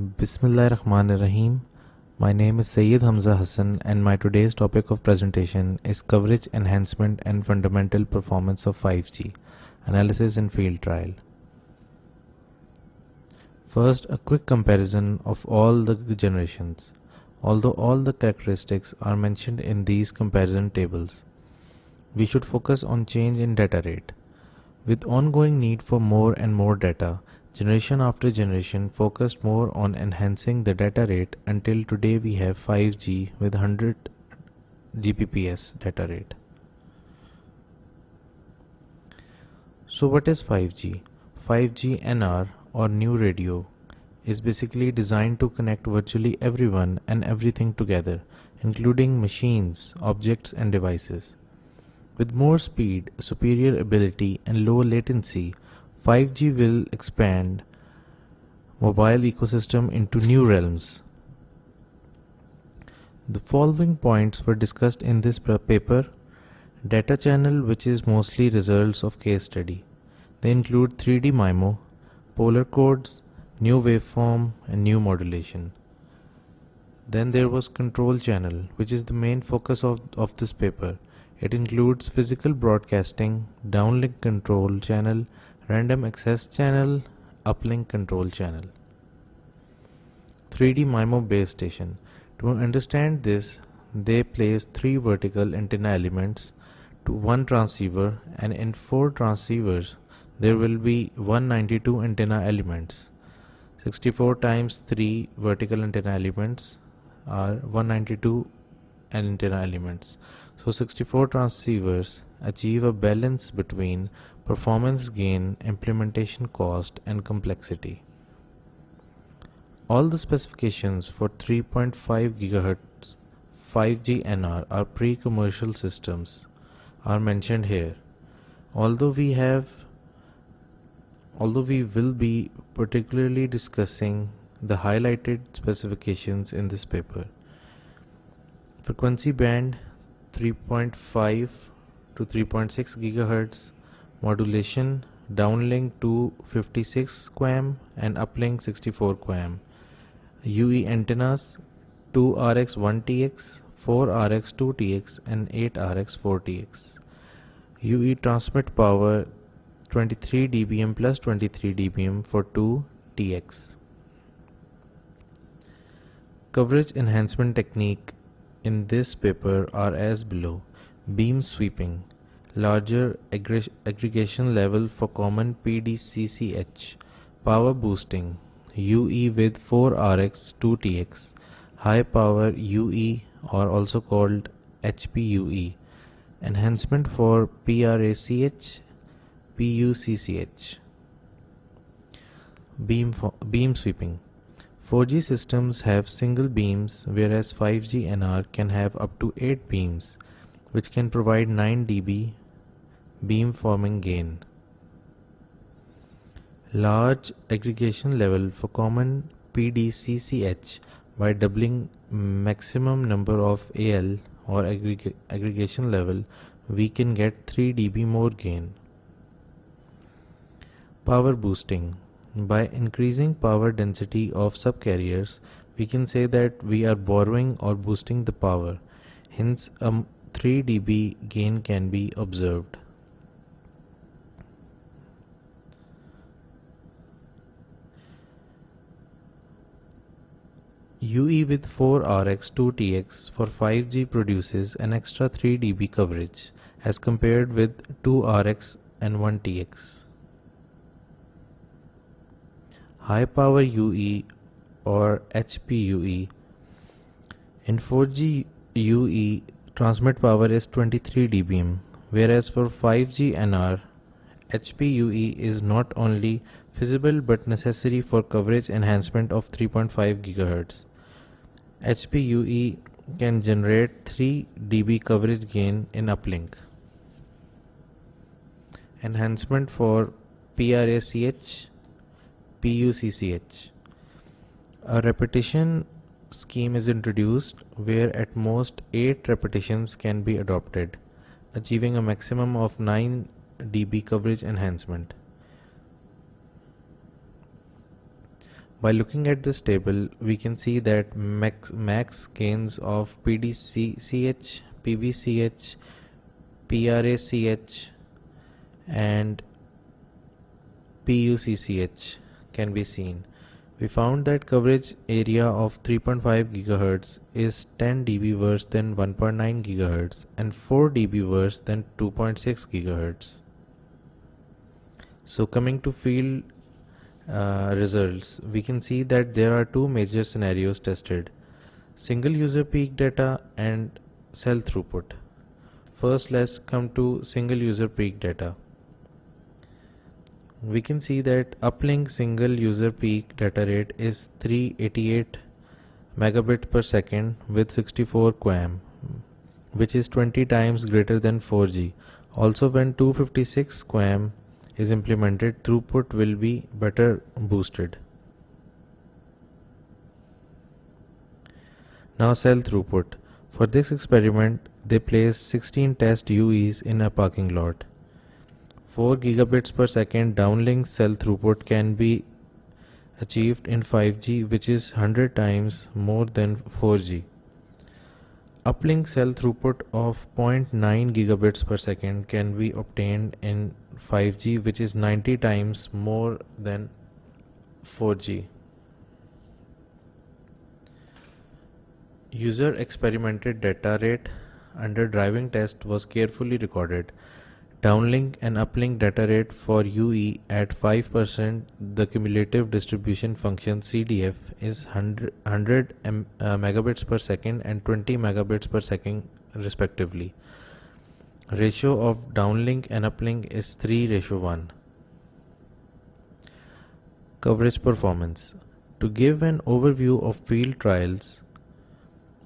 Bismillahirrahmanirrahim. My name is Syed Hamza Hasan and my today's topic of presentation is Coverage Enhancement and Fundamental Performance of 5G, Analysis and Field Trial. First, a quick comparison of all the generations. Although all the characteristics are mentioned in these comparison tables, we should focus on change in data rate. With ongoing need for more and more data, generation after generation focused more on enhancing the data rate until today we have 5G with 100 Gbps data rate. So what is 5G? 5G NR or New Radio is basically designed to connect virtually everyone and everything together, including machines, objects and devices. With more speed, superior ability and low latency, 5G will expand mobile ecosystem into new realms. The following points were discussed in this paper. Data channel, which is mostly results of case study. They include 3D MIMO, polar codes, new waveform and new modulation. Then there was control channel, which is the main focus of this paper. It includes physical broadcasting, downlink control channel, random access channel, uplink control channel. 3D MIMO base station. To understand this, they place 3 vertical antenna elements to 1 transceiver, and in 4 transceivers there will be 192 antenna elements. 64 times 3 vertical antenna elements are 192 antenna elements. So 64 transceivers achieve a balance between performance gain, implementation cost and complexity. All the specifications for 3.5 GHz 5G NR are pre-commercial systems are mentioned here. Although we will be particularly discussing the highlighted specifications in this paper. Frequency band 3.5 to 3.6 GHz, modulation downlink 256 QAM and uplink 64 QAM. UE antennas 2RX1TX, 4RX2TX and 8RX4TX. UE transmit power 23 dBm plus 23 dBm for 2 TX. Coverage enhancement technique in this paper are as below. Beam sweeping, larger aggregation level for common PDCCH, power boosting, UE with 4RX 2TX, high power UE or also called HPUE, enhancement for PRACH, PUCCH. Beam sweeping. 4G systems have single beams, whereas 5G NR can have up to 8 beams, which can provide 9 dB beam forming gain. Large aggregation level for common PDCCH. By doubling maximum number of AL or aggregation level, we can get 3 dB more gain. Power boosting. By increasing power density of subcarriers, we can say that we are borrowing or boosting the power. Hence, a 3 dB gain can be observed. UE with 4RX 2TX for 5G produces an extra 3 dB coverage as compared with 2RX and 1TX. High power UE or HPUE. In 4G UE, transmit power is 23 dBm, whereas for 5G NR, HPUE is not only feasible but necessary for coverage enhancement of 3.5 GHz. HPUE can generate 3 dB coverage gain in uplink. Enhancement for PRACH, PUCCH. A repetition scheme is introduced where at most 8 repetitions can be adopted, achieving a maximum of 9 dB coverage enhancement. By looking at this table, we can see that max gains of PDCH, PBCH, PRACH and PUCCH can be seen. We found that coverage area of 3.5 GHz is 10 dB worse than 1.9 GHz and 4 dB worse than 2.6 GHz. So coming to field results, we can see that there are two major scenarios tested: single user peak data and cell throughput. First, let's come to single user peak data. We can see that uplink single user peak data rate is 388 megabit per second with 64 QAM, which is 20 times greater than 4G. Also, when 256 QAM is implemented, throughput will be better boosted. Now cell throughput. For this experiment, they placed 16 test UEs in a parking lot. 4 gigabits per second downlink cell throughput can be achieved in 5G, which is 100 times more than 4G. Uplink cell throughput of 0.9 gigabits per second can be obtained in 5G, which is 90 times more than 4G. User experimented data rate under driving test was carefully recorded. Downlink and uplink data rate for UE at 5%, the cumulative distribution function CDF is 100 megabits per second and 20 megabits per second respectively. Ratio of downlink and uplink is 3:1. Coverage performance. To give an overview of field trials,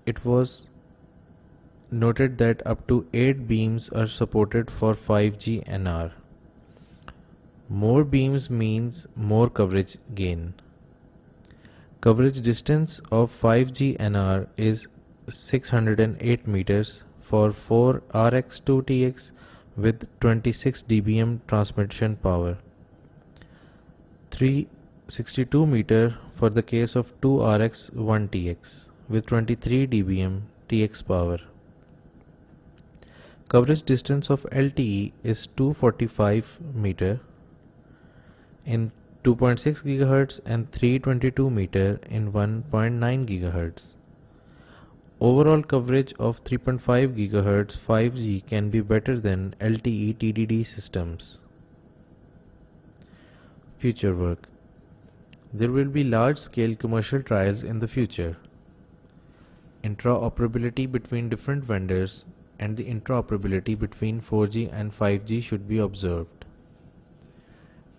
it was noted that up to 8 beams are supported for 5G NR. More beams means more coverage gain. Coverage distance of 5G NR is 608 meters for 4 RX2TX with 26 dBm transmission power. 362 meter for the case of 2 RX1TX with 23 dBm TX power. Coverage distance of LTE is 245 meter in 2.6 GHz and 322 meter in 1.9 GHz. Overall coverage of 3.5 GHz 5G can be better than LTE TDD systems. Future work. There will be large-scale commercial trials in the future. Interoperability between different vendors and the interoperability between 4G and 5G should be observed.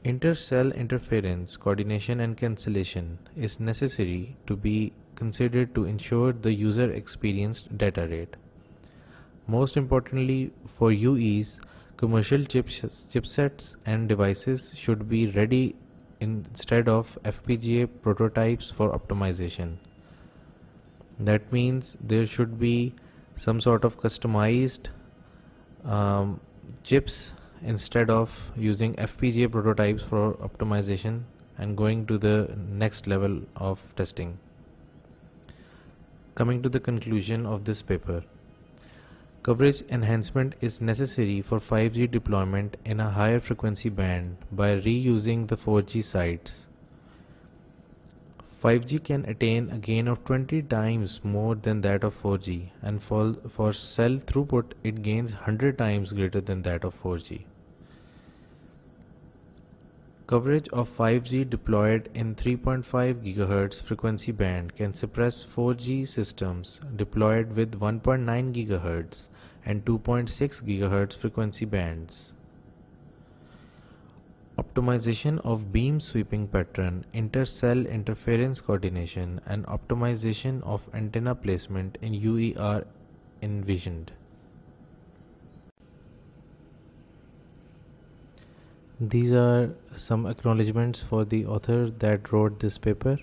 Inter-cell interference, coordination and cancellation is necessary to be considered to ensure the user experienced data rate. Most importantly, for UEs, commercial chipsets and devices should be ready instead of FPGA prototypes for optimization. That means there should be some sort of customized chips instead of using FPGA prototypes for optimization and going to the next level of testing. Coming to the conclusion of this paper, coverage enhancement is necessary for 5G deployment in a higher frequency band by reusing the 4G sites. 5G can attain a gain of 20 times more than that of 4G, and for cell throughput it gains 100 times greater than that of 4G. Coverage of 5G deployed in 3.5 GHz frequency band can suppress 4G systems deployed with 1.9 GHz and 2.6 GHz frequency bands. Optimization of beam sweeping pattern, inter-cell interference coordination, and optimization of antenna placement in UE are envisioned. These are some acknowledgements for the author that wrote this paper.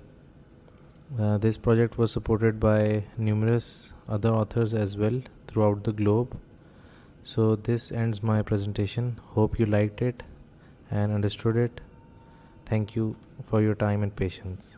This project was supported by numerous other authors as well throughout the globe. So this ends my presentation. Hope you liked it and understood it. Thank you for your time and patience.